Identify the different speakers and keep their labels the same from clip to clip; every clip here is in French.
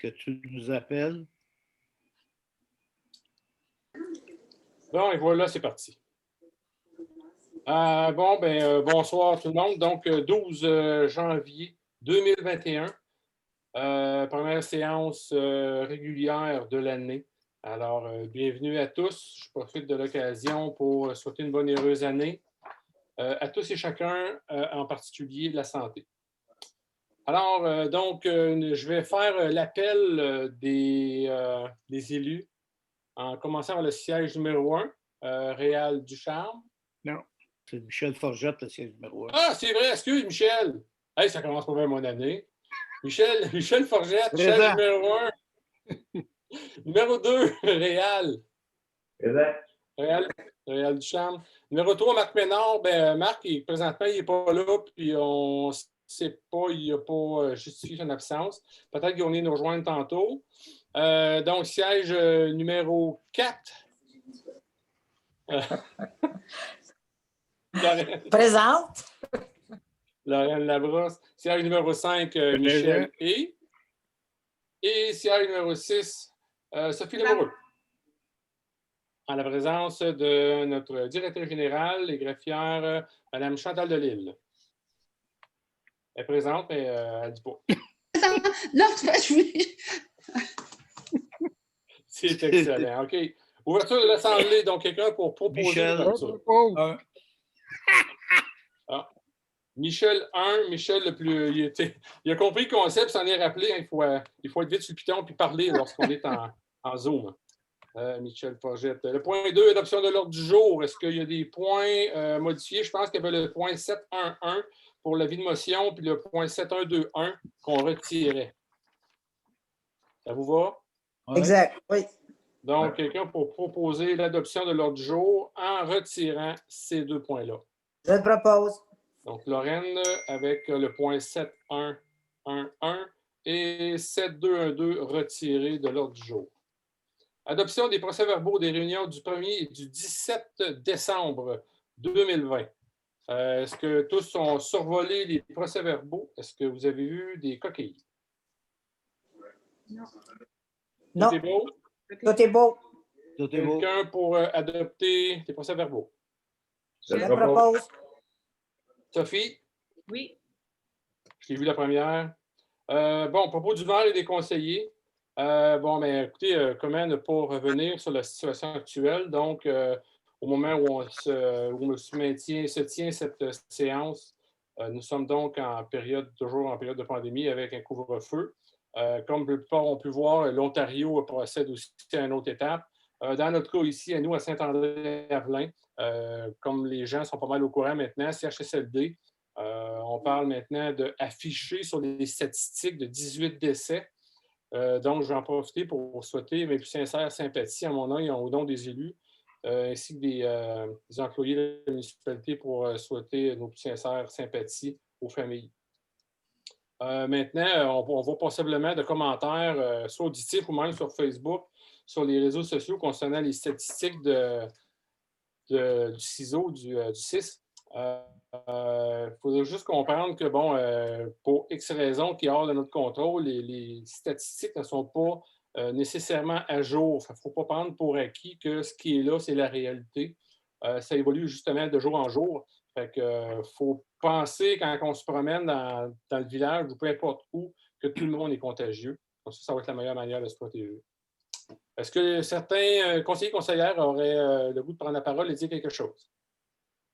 Speaker 1: que tu nous appelles.
Speaker 2: Bon, et voilà, c'est parti. Bonsoir tout le monde. Donc, 12 janvier 2021, première séance régulière de l'année. Alors, bienvenue à tous. Je profite de l'occasion pour souhaiter une bonne et heureuse année à tous et chacun, en particulier de la santé. Alors, je vais faire l'appel des élus, en commençant par le siège numéro 1, Réal Ducharme.
Speaker 1: Non, c'est Michel Forgette, le siège numéro 1.
Speaker 2: Ah, c'est vrai, excuse, Michel. Hey, ça commence pas bien mon année. Michel Forgette,
Speaker 1: Présent.
Speaker 2: siège numéro 1. Numéro 2, Réal. Réal Ducharme. Numéro 3, Marc Ménard. Marc, présentement, il n'est pas là, puis on ne sait pas, il n'a pas justifié son absence. Peut-être qu'il va venir nous rejoindre tantôt. Donc, siège numéro 4.
Speaker 3: Présente.
Speaker 2: Lorraine Labrosse. Siège numéro 5, Michel et siège numéro 6, Sophie Lamoureux. En la présence de notre directrice générale et greffière, Mme Chantal Delisle. Elle est présente, mais elle ne dit pas.
Speaker 4: Non, je
Speaker 2: C'est excellent. OK. Ouverture de l'Assemblée. Donc, quelqu'un pour proposer l'ouverture. Michel 1, Michel le plus. Il a compris le concept, s'en est rappelé. Hein, il faut être vite sur le piton et parler lorsqu'on est en Zoom. Michel Forgette. Le point 2, adoption de l'ordre du jour. Est-ce qu'il y a des points modifiés? Je pense qu'il y avait le point 7.1.1 pour l'avis de motion, puis le point 7.1.2.1 qu'on retirait. Ça vous va?
Speaker 3: Exact, oui.
Speaker 2: Donc, quelqu'un pour proposer l'adoption de l'ordre du jour en retirant ces deux points-là.
Speaker 3: Je le propose.
Speaker 2: Donc, Lorraine avec le point 7.1.1.1 et 7.2.1.2 retiré de l'ordre du jour. Adoption des procès-verbaux des réunions du 1er et du 17 décembre 2020. Est-ce que tous ont survolé les procès-verbaux? Est-ce que vous avez vu des coquilles?
Speaker 3: Non.
Speaker 2: Tout est beau?
Speaker 3: Tout est beau.
Speaker 2: Quelqu'un pour adopter les procès-verbaux?
Speaker 3: Je le propose.
Speaker 2: Sophie?
Speaker 4: Oui.
Speaker 2: Je l'ai vu la première. À propos du maire et des conseillers, écoutez, comment ne pas revenir sur la situation actuelle? Donc, au moment où se tient cette séance, nous sommes donc toujours en période de pandémie avec un couvre-feu. Comme la plupart ont pu voir, l'Ontario procède aussi à une autre étape. Dans notre cas ici, à nous, à Saint-André-Avelin, comme les gens sont pas mal au courant maintenant, CHSLD, on parle maintenant d'afficher sur les statistiques de 18 décès. Donc, je vais en profiter pour souhaiter mes plus sincères sympathies à mon nom et au nom des élus, ainsi que des employés de la municipalité pour souhaiter nos plus sincères sympathies aux familles. Maintenant, on voit possiblement de commentaires, soit auditifs ou même sur Facebook, sur les réseaux sociaux concernant les statistiques du CISO, du 6. Il faudrait juste comprendre que, pour X raisons qui est hors de notre contrôle, les statistiques ne sont pas nécessairement à jour. Il ne faut pas prendre pour acquis que ce qui est là, c'est la réalité. Ça évolue justement de jour en jour. Fait que faut penser quand on se promène dans le village ou peu importe où que tout le monde est contagieux. Donc ça va être la meilleure manière de se protéger. Est-ce que certains conseillers conseillères auraient le goût de prendre la parole et dire quelque chose?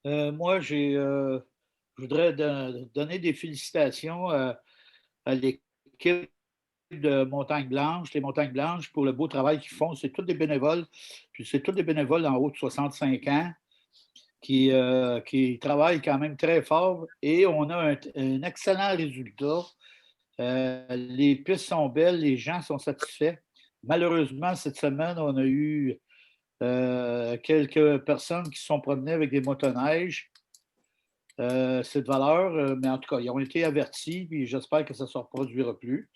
Speaker 1: Moi, je voudrais donner des félicitations à l'équipe de Montagne Blanche, les Montagnes Blanches, pour le beau travail qu'ils font. C'est tous des bénévoles, puis c'est tous des bénévoles en haut de 65 ans qui travaillent quand même très fort et on a un excellent résultat. Les pistes sont belles, les gens sont satisfaits. Malheureusement, cette semaine, on a eu quelques personnes qui se sont promenées avec des motoneiges. C'est de valeur, mais en tout cas, ils ont été avertis, puis j'espère que ça ne se reproduira plus.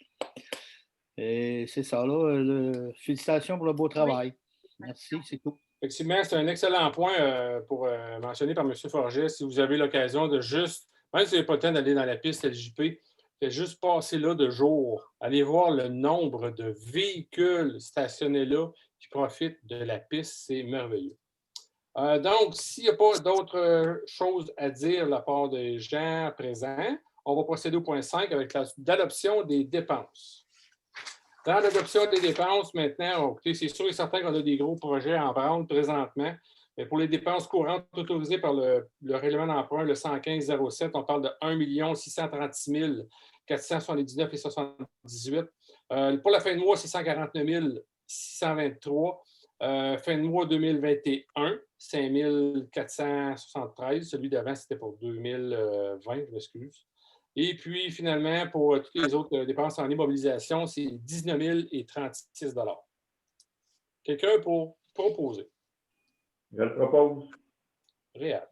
Speaker 1: Et c'est ça, là. Félicitations pour le beau travail. Merci, c'est tout.
Speaker 2: Effectivement, c'est un excellent point pour mentionner par M. Forget. Si vous avez l'occasion de juste, même si vous n'avez pas le temps d'aller dans la piste LJP, Faites juste passer là de jour. Allez voir le nombre de véhicules stationnés là qui profitent de la piste. C'est merveilleux. Donc, s'il n'y a pas d'autres choses à dire de la part des gens présents, on va procéder au point 5 avec l'adoption des dépenses. Dans l'adoption des dépenses, maintenant, écoutez, c'est sûr et certain qu'on a des gros projets en branle présentement. Mais pour les dépenses courantes autorisées par le règlement d'emprunt, le 115-07, on parle de 1 636 479,78 $. Pour la fin de mois, c'est 149 623. Fin de mois 2021, 5 473. Celui d'avant, c'était pour 2020, je m'excuse. Et puis, finalement, pour toutes les autres dépenses en immobilisation, c'est 19 036 $. Quelqu'un pour proposer?
Speaker 5: Je le propose.
Speaker 2: Réal.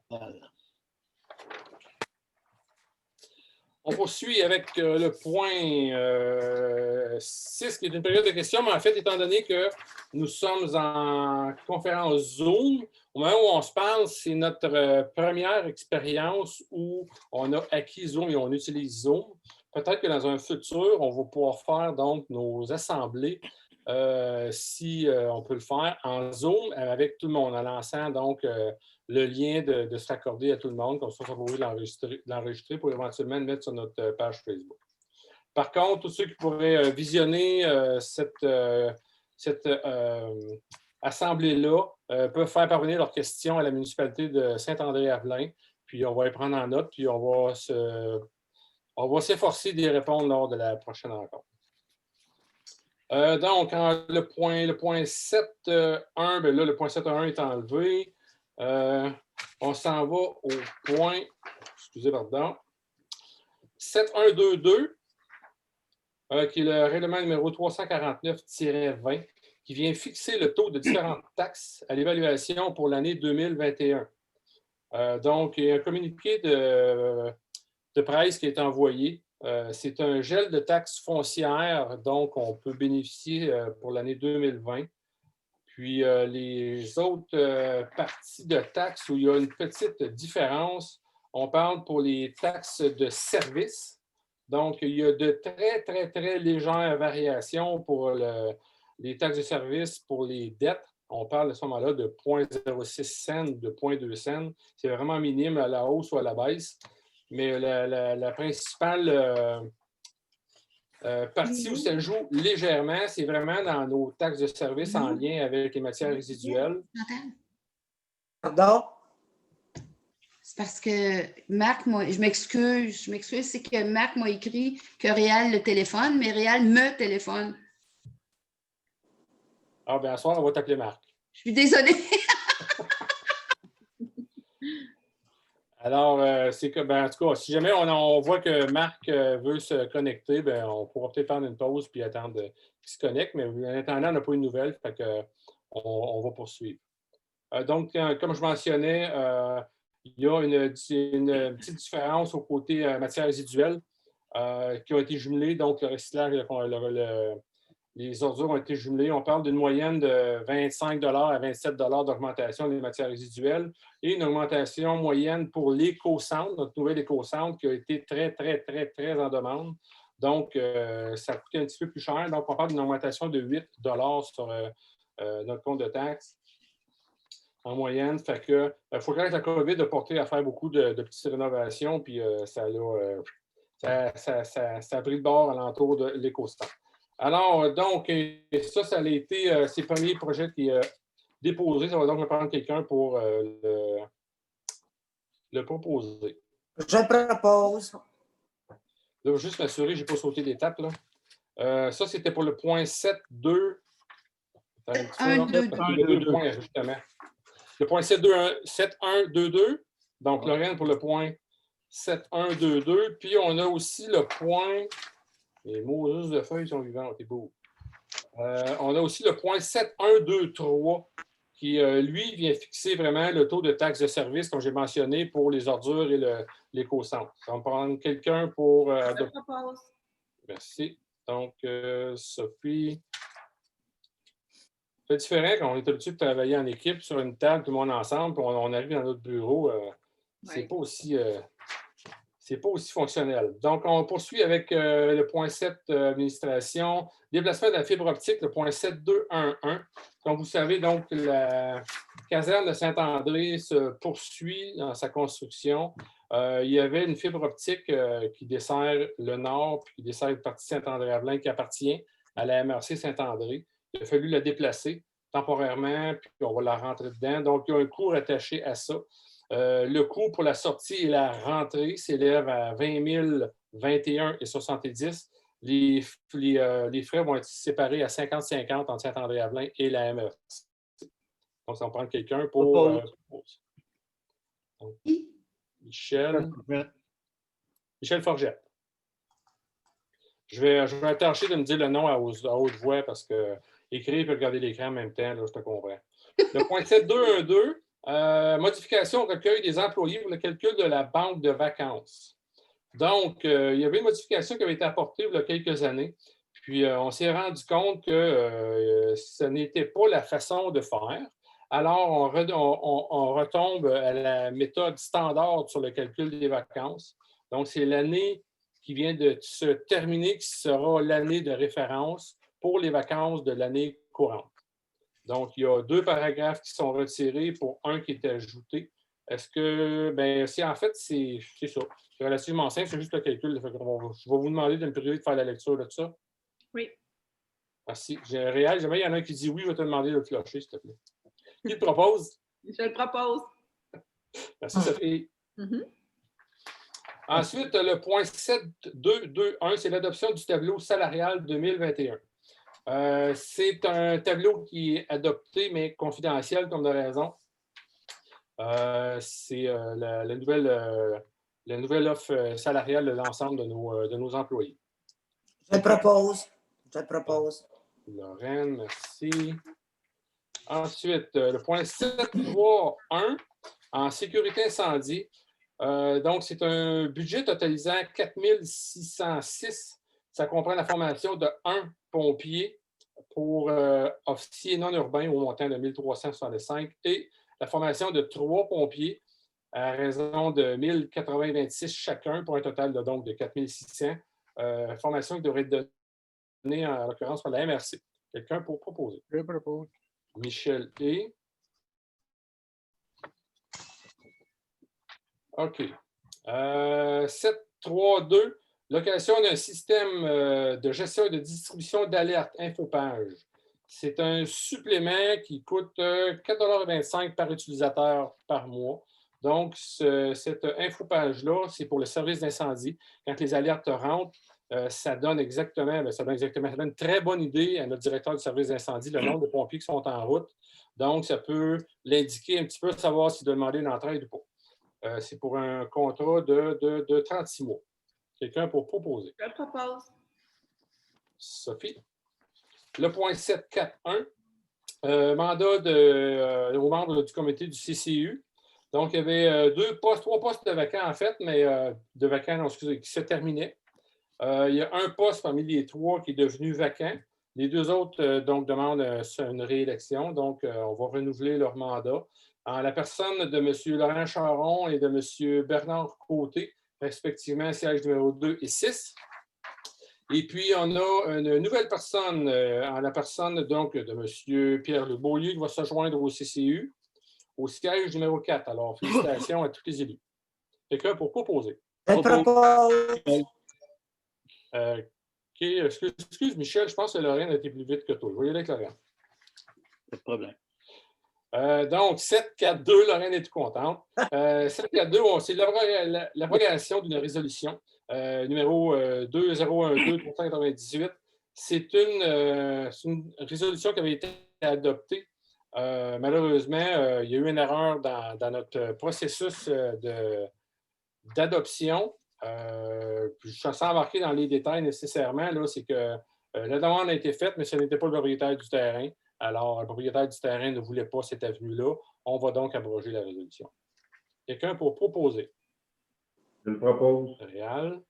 Speaker 2: On poursuit avec le point 6, qui est une période de questions, mais en fait, étant donné que nous sommes en conférence Zoom, au moment où on se parle, c'est notre première expérience où on a acquis Zoom et on utilise Zoom. Peut-être que dans un futur, on va pouvoir faire donc nos assemblées, si on peut le faire, en Zoom avec tout le monde, en lançant donc le lien de se raccorder à tout le monde, comme ça, on va pouvoir l'enregistrer pour éventuellement le mettre sur notre page Facebook. Par contre, tous ceux qui pourraient visionner cette assemblée-là peuvent faire parvenir leurs questions à la municipalité de Saint-André-Avelin, puis on va les prendre en note, puis on va s'efforcer d'y répondre lors de la prochaine rencontre. Donc, le point 7.1, bien là, le point 7.1 est enlevé. On s'en va au point, excusez, pardon, 7122, qui est le règlement numéro 349-20, qui vient fixer le taux de différentes taxes à l'évaluation pour l'année 2021. Donc, il y a un communiqué de presse qui est envoyé. C'est un gel de taxes foncières, donc on peut bénéficier pour l'année 2020. Puis les autres parties de taxes où il y a une petite différence, on parle pour les taxes de service. Donc, il y a de très, très, très légères variations pour les taxes de service pour les dettes. On parle à ce moment-là de 0,06 cents, de 0,2 cents. C'est vraiment minime à la hausse ou à la baisse. Mais la principale partie où ça joue légèrement, c'est vraiment dans nos taxes de service en lien avec les matières résiduelles.
Speaker 3: Pardon?
Speaker 4: C'est parce que Marc, je m'excuse, c'est que Marc m'a écrit que Réal le téléphone, mais Réal me téléphone.
Speaker 2: Ah, bien, à ce soir, on va t'appeler Marc.
Speaker 4: Je suis désolée.
Speaker 2: Alors, c'est que, ben, en tout cas, si jamais on voit que Marc veut se connecter, ben, on pourra peut-être prendre une pause puis attendre qu'il se connecte, mais en attendant, on n'a pas eu de nouvelles, fait que on va poursuivre. Donc, comme je mentionnais, il y a une petite différence au côté matières résiduelles qui ont été jumelées, donc le recyclage, les ordures ont été jumelées. On parle d'une moyenne de 25 à 27 d'augmentation des matières résiduelles et une augmentation moyenne pour l'éco-centre, notre nouvel éco-centre qui a été très, très, très, très en demande. Donc, ça a coûté un petit peu plus cher. Donc, on parle d'une augmentation de 8 sur notre compte de taxes en moyenne. Fait que, il faut que la COVID a porté à faire beaucoup de petites rénovations, puis ça a pris le bord alentour de l'éco-centre. Alors, donc, ça a été ces premiers projets qui déposés. Ça va donc me prendre quelqu'un pour le proposer.
Speaker 3: Je propose.
Speaker 2: Là, je vais juste m'assurer que je n'ai pas sauté d'étape. Ça, c'était pour le point 7.2.
Speaker 4: 7.1.2.2.
Speaker 2: Justement. Le point 7.1.2.2. Donc, Lorraine pour le point 7.1.2.2. Puis, on a aussi le point... Les mots de feuilles sont vivants, c'est beau. On a aussi le point 7.1.2.3 qui, lui, vient fixer vraiment le taux de taxe de service, comme j'ai mentionné, pour les ordures et l'éco-centre. On va prendre quelqu'un pour...
Speaker 4: Je propose.
Speaker 2: Merci. Donc, Sophie... C'est différent quand on est habitué de travailler en équipe sur une table, tout le monde ensemble, puis on arrive dans notre bureau. C'est pas aussi... c'est pas aussi fonctionnel. Donc, on poursuit avec le point 7, administration. Déplacement de la fibre optique, le point 7.2.1.1. Comme vous savez, donc, la caserne de Saint-André se poursuit dans sa construction. Il y avait une fibre optique qui dessert le nord, puis qui dessert une partie Saint-André-Avelin qui appartient à la MRC Saint-André. Il a fallu la déplacer temporairement, puis on va la rentrer dedans. Donc, il y a un coût attaché à ça. Le coût pour la sortie et la rentrée s'élève à 20 021,70 $. Les frais vont être séparés à 50-50 entre Saint-André-Avelin et la MRC. Donc, ça va prendre quelqu'un pour... donc, Michel Forgette. Je vais tâcher de me dire le nom à haute voix parce que écrire et regarder l'écran en même temps, là, je te comprends. Le point 7.2.1.2, modification au recueil des employés pour le calcul de la banque de vacances. Donc, il y avait une modification qui avait été apportée il y a quelques années. Puis, on s'est rendu compte que ce n'était pas la façon de faire. Alors, on retombe à la méthode standard sur le calcul des vacances. Donc, c'est l'année qui vient de se terminer qui sera l'année de référence pour les vacances de l'année courante. Donc, il y a 2 paragraphes qui sont retirés pour un qui est ajouté. Est-ce que, bien, en fait, c'est ça. C'est relativement simple, c'est juste le calcul. Je vais vous demander de me priver de faire la lecture de ça.
Speaker 6: Oui.
Speaker 2: Merci. Réal, jamais il y en a un qui dit oui, je vais te demander de le clocher, s'il te plaît. Qui le propose?
Speaker 6: Je le propose.
Speaker 2: Merci, Sophie. Ensuite, le point 7.2.2.1, c'est l'adoption du tableau salarial 2021. C'est un tableau qui est adopté, mais confidentiel, comme de raison. C'est la nouvelle offre salariale de l'ensemble de nos employés.
Speaker 3: Je le propose. Je le propose.
Speaker 2: Lorraine, merci. Ensuite, le point 7.3.1, en sécurité incendie. Donc, c'est un budget totalisant 4 606. Ça comprend la formation de 1 pompier pour officier non urbain au montant de 1 365 et la formation de 3 pompiers à raison de 1 026 chacun pour un total de, donc, de 4 600. Formation qui devrait être donnée en l'occurrence par la MRC. Quelqu'un pour proposer?
Speaker 1: Je propose.
Speaker 2: Michel et... OK. 7.3.2, location d'un système de gestion et de distribution d'alertes Infopage. C'est un supplément qui coûte 4,25 $ par utilisateur par mois. Donc, cette Infopage-là, c'est pour le service d'incendie. Quand les alertes rentrent, ça donne une très bonne idée à notre directeur du service d'incendie, le nombre de pompiers qui sont en route. Donc, ça peut l'indiquer un petit peu, savoir s'il doit demander une entraide ou pas. C'est pour un contrat de 36 mois. Quelqu'un pour proposer?
Speaker 6: Je le propose.
Speaker 2: Sophie. Le point 7.4.1, mandat aux membres du comité du CCU. Donc, il y avait 3 postes de vacants, en fait, mais qui se terminaient. Il y a un poste parmi les 3 qui est devenu vacant. Les 2 autres donc, demandent une réélection. Donc, on va renouveler leur mandat. En la personne de M. Laurent Charon et de M. Bernard Côté, respectivement siège numéro 2 et 6. Et puis, on a une nouvelle personne, en la personne donc, de M. Pierre Le Beaulieu, qui va se joindre au CCU, au siège numéro 4. Alors, félicitations à tous les élus. Quelqu'un pour proposer?
Speaker 3: Je le propose.
Speaker 2: OK, excuse Michel, je pense que Lorraine a été plus vite que toi. Je vais y aller avec Lorraine.
Speaker 1: Pas de problème.
Speaker 2: Donc, 7.4.2, Lorraine est tout contente. 7.4.2, c'est l'abrogation d'une résolution numéro 2012-398. C'est une résolution qui avait été adoptée. Malheureusement, il y a eu une erreur dans notre processus d'adoption. Je suis sans embarquer dans les détails nécessairement. C'est que la demande a été faite, mais ce n'était pas le propriétaire du terrain. Alors, le propriétaire du terrain ne voulait pas cette avenue-là. On va donc abroger la résolution. Quelqu'un pour proposer?
Speaker 5: Je le propose.
Speaker 2: Réal.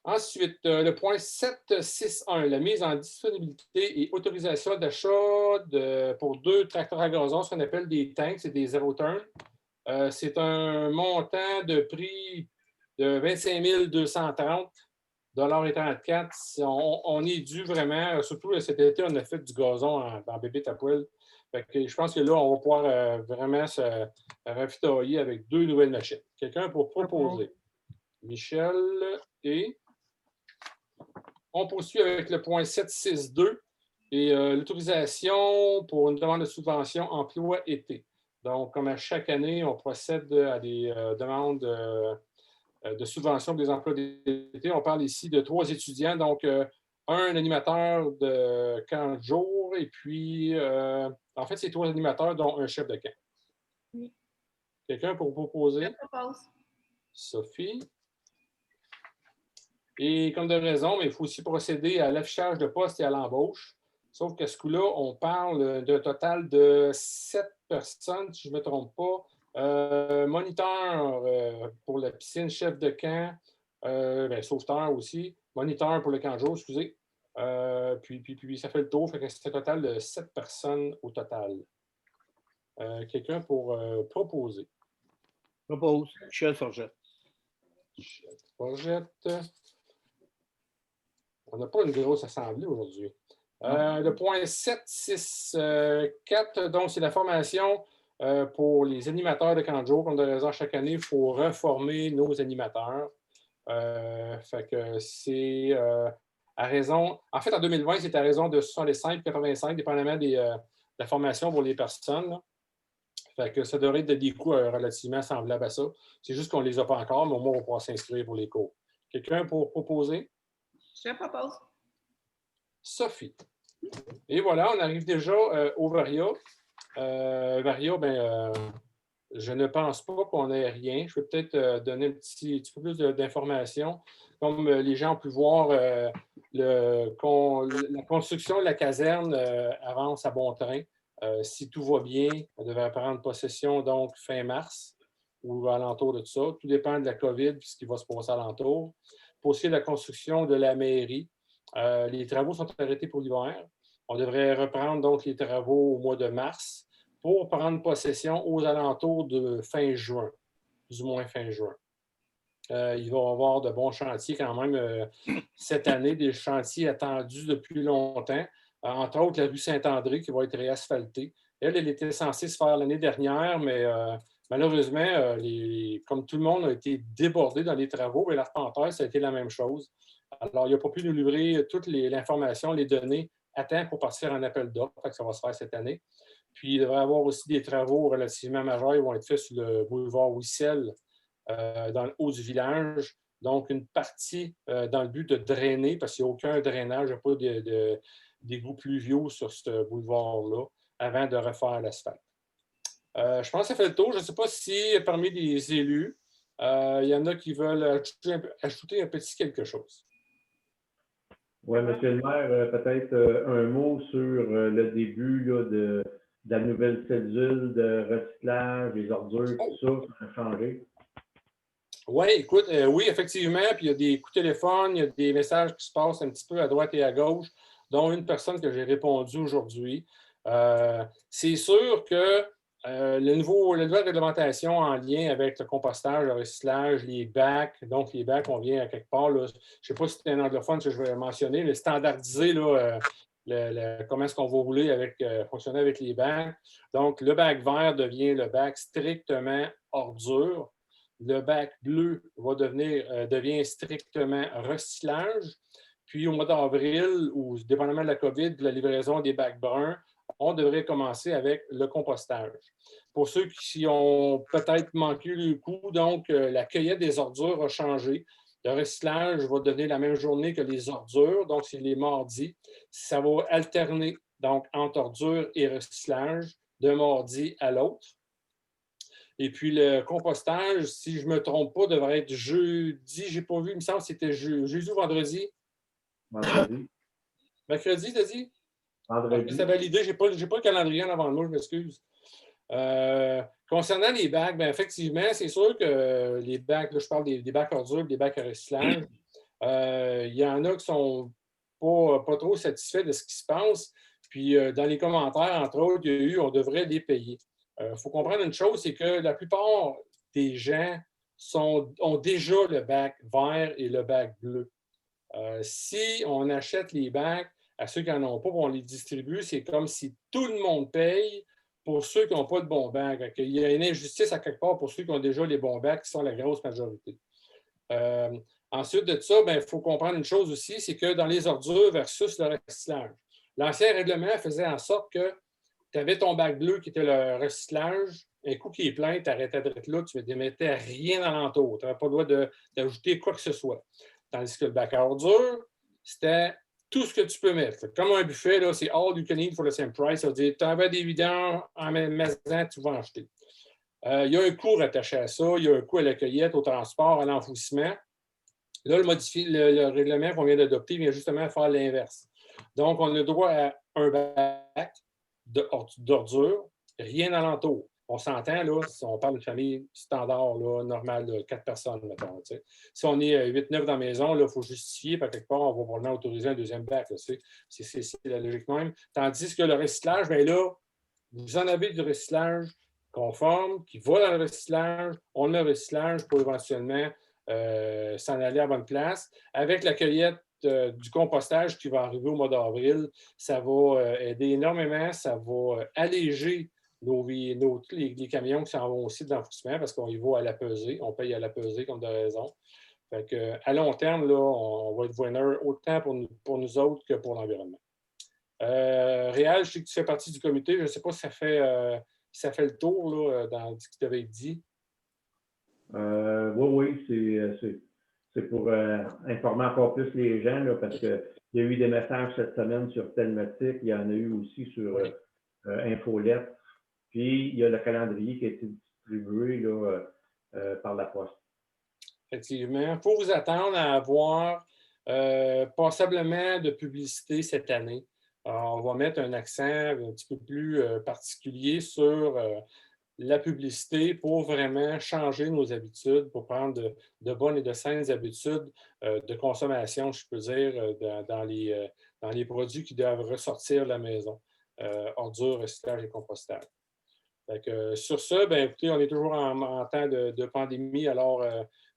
Speaker 2: Ensuite, le point 7.6.1, la mise en disponibilité et autorisation d'achat pour 2 tracteurs à gazon, ce qu'on appelle des tanks, c'est des zéro turn. C'est un montant de prix de 25 230 et 34. On est dû vraiment, surtout cet été, on a fait du gazon en bébé à poêle. Fait que je pense que là, on va pouvoir vraiment se ravitailler avec 2 nouvelles machines. Quelqu'un pour proposer? Michel et on poursuit avec le point 762 et l'autorisation pour une demande de subvention emploi-été. Donc, comme à chaque année, on procède à des demandes de subvention pour des emplois d'été. On parle ici de 3 étudiants, donc un animateur de camp de jour et puis, en fait, c'est 3 animateurs, dont un chef de camp.
Speaker 6: Oui.
Speaker 2: Quelqu'un pour proposer?
Speaker 6: Je propose.
Speaker 2: Sophie. Et comme de raison, mais il faut aussi procéder à l'affichage de poste et à l'embauche. Sauf qu'à ce coup-là, on parle d'un total de 7 personnes, si je ne me trompe pas. Moniteur pour la piscine, chef de camp, sauveteur aussi, moniteur pour le camp de jour, excusez. Puis ça fait le tour, fait que c'est un total de 7 personnes au total. Quelqu'un pour proposer?
Speaker 1: Propose. Michel Forgette.
Speaker 2: Michel Forgette. On n'a pas une grosse assemblée aujourd'hui. Le point 764, donc, c'est la formation pour les animateurs de camp de jour. Comme de raison, chaque année, il faut reformer nos animateurs. Fait que c'est à raison. En fait, en 2020, c'est à raison de 65-85, dépendamment de la formation pour les personnes. Là. Fait que ça devrait être des coûts relativement semblables à ça. C'est juste qu'on ne les a pas encore, mais au moins, on pourra s'inscrire pour les cours. Quelqu'un pour proposer?
Speaker 6: Je propose.
Speaker 2: Sophie. Et voilà, on arrive déjà au Varia. Varia, je ne pense pas qu'on ait rien. Je vais peut-être donner un petit peu plus d'informations. Comme les gens ont pu voir, la construction de la caserne avance à bon train. Si tout va bien, on devrait prendre possession donc fin mars ou alentour de tout ça. Tout dépend de la COVID et ce qui va se passer alentour. Pour ce qui est de la construction de la mairie, les travaux sont arrêtés pour l'hiver. On devrait reprendre donc les travaux au mois de mars pour prendre possession aux alentours de fin juin, plus ou moins fin juin. Il va y avoir de bons chantiers quand même cette année, des chantiers attendus depuis longtemps. Entre autres, la rue Saint-André qui va être réasphaltée. Elle était censée se faire l'année dernière, mais malheureusement, comme tout le monde a été débordé dans les travaux, et l'arpenteur, ça a été la même chose. Alors, il n'a pas pu nous livrer toute l'information, les données à temps pour partir en appel d'offres. Ça va se faire cette année. Puis, il devrait y avoir aussi des travaux relativement majeurs qui vont être faits sur le boulevard Wissel, dans le haut du village. Donc, une partie dans le but de drainer, parce qu'il n'y a aucun drainage, il n'y a pas d'égouts pluviaux sur ce boulevard-là, avant de refaire l'asphalte. Je pense que ça fait le tour. Je ne sais pas si parmi les élus, il y en a qui veulent ajouter un petit quelque chose.
Speaker 5: Oui, monsieur le maire, peut-être un mot sur le début là, de la nouvelle cellule de recyclage, les ordures, tout ça, ça a changé.
Speaker 2: Oui, écoute, oui, effectivement, puis il y a des coups de téléphone, il y a des messages qui se passent un petit peu à droite et à gauche, dont une personne que j'ai répondu aujourd'hui. C'est sûr que la nouvelle réglementation en lien avec le compostage, le recyclage, les bacs, donc les bacs, on vient à quelque part, là, je ne sais pas si c'est un anglophone que je vais mentionner, le standardiser, là, comment est-ce qu'on va rouler fonctionner avec les bacs. Donc, le bac vert devient le bac strictement ordure. Le bac bleu devient strictement recyclage. Puis au mois d'avril, ou dépendamment de la COVID, de la livraison des bacs bruns, on devrait commencer avec le compostage. Pour ceux qui ont peut-être manqué le coup, donc la cueillette des ordures a changé. Le recyclage va devenir la même journée que les ordures, donc c'est les mardis. Ça va alterner donc entre ordures et recyclage d'un mardi à l'autre. Et puis le compostage, si je ne me trompe pas, devrait être jeudi. Je n'ai pas vu, il me semble que c'était jeudi ou vendredi.
Speaker 5: Vendredi.
Speaker 2: Mercredi, t'as dit?
Speaker 5: Vendredi.
Speaker 2: C'est validé. Je n'ai pas le calendrier en avant de moi, je m'excuse. Concernant les bacs, bien, effectivement, c'est sûr que les bacs, là, je parle des bacs ordures, des bacs à recyclage, il y en a qui ne sont pas trop satisfaits de ce qui se passe. Puis dans les commentaires, entre autres, il y a eu on devrait les payer. faut comprendre une chose, c'est que la plupart des gens ont déjà le bac vert et le bac bleu. Si on achète les bacs à ceux qui n'en ont pas, on les distribue, c'est comme si tout le monde paye pour ceux qui n'ont pas de bons bacs. Il y a une injustice à quelque part pour ceux qui ont déjà les bons bacs, qui sont la grosse majorité. Ensuite de ça, il faut comprendre une chose aussi, c'est que dans les ordures versus le recyclage, l'ancien règlement faisait en sorte que tu avais ton bac bleu qui était le recyclage. Un coup qui est plein, tu arrêtais d'être là, tu ne démettais rien alentour. Tu n'avais pas le droit d'ajouter quoi que ce soit. Tandis que le bac à ordures, c'était tout ce que tu peux mettre. Comme un buffet, là, c'est all you can eat for the same price. Ça veut dire, tu avais des vidanges en magasin, tu vas en acheter. Il y a un coût rattaché à ça, il y a un coût à la cueillette, au transport, à l'enfouissement. Là, le règlement qu'on vient d'adopter vient justement faire l'inverse. Donc, on a droit à un bac d'ordures, rien alentour. On s'entend, là, si on parle de famille standard, là, normale, de 4 personnes, mettons. T'sais. Si on est 8-9 dans la maison, il faut justifier, par quelque part, on va probablement autoriser un deuxième bac. C'est la logique même. Tandis que le recyclage, bien là, vous en avez du recyclage conforme, qui va dans le recyclage, on a le recyclage pour éventuellement s'en aller à bonne place. Avec la cueillette du compostage qui va arriver au mois d'avril, ça va aider énormément, ça va alléger les camions qui s'en vont aussi de l'enfouissement parce qu'on y va à la pesée, on paye à la pesée comme de raison. Fait que, à long terme, là, on va être winner autant pour nous autres que pour l'environnement. Réal, je sais que tu fais partie du comité, je ne sais pas si ça fait le tour là, dans ce qui t'avait été dit.
Speaker 5: Oui, c'est pour informer encore plus les gens, là, parce qu'il y a eu des messages cette semaine sur Telmatic, il y en a eu aussi sur Infolette, puis il y a le calendrier qui a été distribué là, par la Poste.
Speaker 2: Effectivement. Il faut vous attendre à avoir passablement de publicité cette année. Alors, on va mettre un accent un petit peu plus particulier sur la publicité pour vraiment changer nos habitudes, pour prendre de bonnes et de saines habitudes de consommation, je peux dire, dans les produits qui doivent ressortir de la maison. Ordures, recyclage et compostage. Sur ce, écoutez, on est toujours en temps de pandémie, alors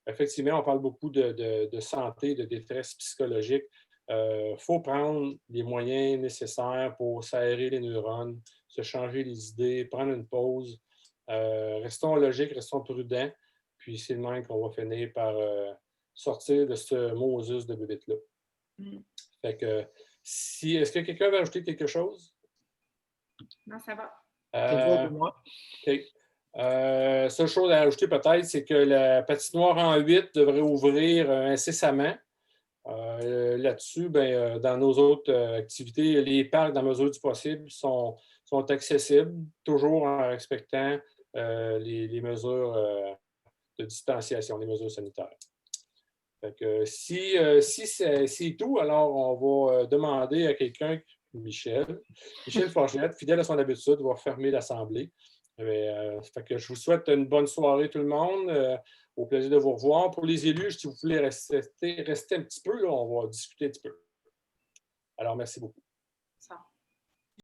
Speaker 2: effectivement, on parle beaucoup de santé, de détresse psychologique. Il faut prendre les moyens nécessaires pour s'aérer les neurones, se changer les idées, prendre une pause. Restons logiques, restons prudents, puis c'est le même qu'on va finir par sortir de ce Moses de bébête-là. Fait que, est-ce que quelqu'un veut ajouter quelque chose?
Speaker 6: Non, ça va.
Speaker 1: C'est bon pour moi.
Speaker 2: OK. Seule chose à ajouter peut-être, c'est que la patinoire en 8 devrait ouvrir incessamment. Là-dessus, dans nos autres activités, les parcs, dans la mesure du possible, sont accessibles, toujours en respectant les mesures de distanciation, les mesures sanitaires. Fait que, si c'est tout, alors on va demander à quelqu'un, Michel Forgette, fidèle à son habitude, va fermer l'Assemblée. Fait que je vous souhaite une bonne soirée tout le monde. Au plaisir de vous revoir. Pour les élus, si vous voulez rester un petit peu, là, on va discuter un petit peu. Alors, merci beaucoup.
Speaker 6: Ça.